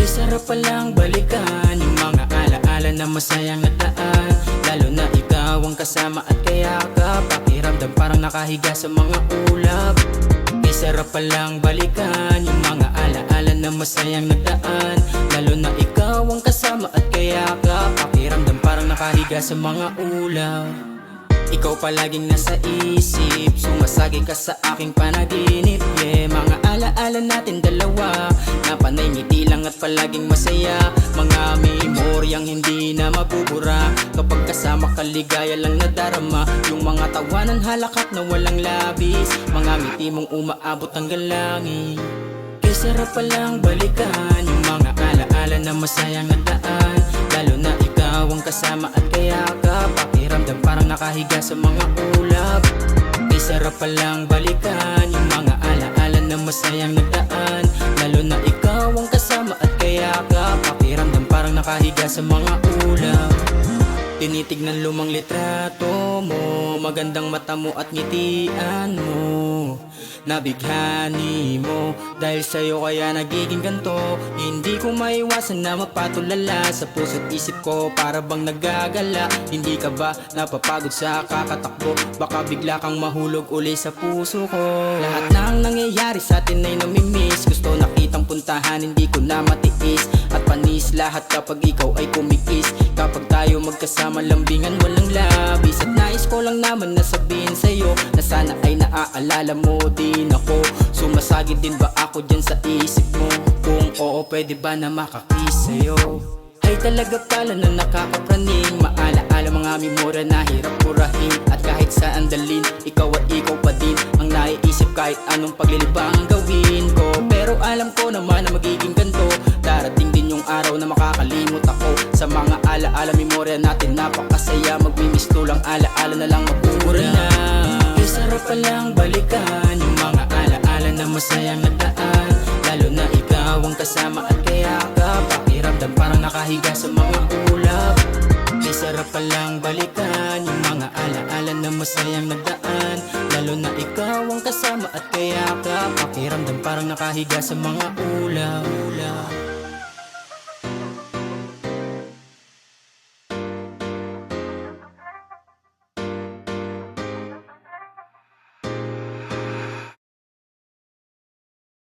Sarap palang balikan yung mga alaala na masayang nataan. Lalo na ikaw ang kasama at kaya ka pakiramdam parang nakahiga sa mga ulap. Sarap palang balikan yung mga alaala na masayang nagdaan. Lalo na ikaw ang kasama at kaya ka pakiramdam parang nakahiga sa mga ulap. Ikaw palaging nasa isip, sumasagi ka sa aking panaginip. Yeah, mga alaala natin dalawa na panay ngiti lang at palaging masaya. Mga memoryang hindi na mabubura kapag kasama ka, ligaya lang nadarama. Yung mga tawanan halakak na walang labis, mga ngiti mong umaabot hanggang langit. Kaya sarap palang balikan yung mga alaala na masayang nagdaan. Lalo na ikaw ang kasama at kaya ka pakiramdam parang nakahiga sa mga ulap. Kaya sarap palang balikan yung mga alaala na masayang nagdaan. Lalo na ikaw ang kasama at kaya ka pakiramdam parang nakahiga sa mga ulap. Tinitignan lumang litrato mo, magandang mata mo at ngitian mo. Nabighani mo, dahil sa'yo kaya nagiging ganto. Hindi ko maiwasan na mapatulala sa puso't isip ko, para bang nagagala. Hindi ka ba napapagod sa kakatakbo? Baka bigla kang mahulog uli sa puso ko. Lahat ng nangyayari sa atin ay namimiss. Gusto nakitang puntahan, hindi ko na matiis. At panis lahat kapag ikaw ay kumikis. Kapag tayo magkasama, lambingan walang labis. At nais ko lang naman na sabihin sa'yo na sana ay naaalala mo din ako. Sumasagid din ba ako dyan sa isip mo? Kung oo, pwede ba na makakiss sa'yo? Ay talaga pala na nakakapraning, maalaala mga memorya na hirap purahin. At kahit saan dalin, ikaw at ikaw pa din ang naiisip kahit anong paglilibang gawin ko. Pero alam ko naman na magiging ganto, darating din yung araw na makakalimot ako sa mga alaala, memorya natin napakasaya. Magmimiss lang, alaala na lang magmumura na. Kaya sarap palang balikan yung mga alaala na masayang nagdaan. Lalo na ikaw ang kasama at kaya ka pakiramdam parang nakahiga sa mga ulap. Kaya sarap palang balikan yung mga alaala na masayang nagdaan. Lalo na ikaw ang kasama at kaya ka pakiramdam parang nakahiga sa mga ulap.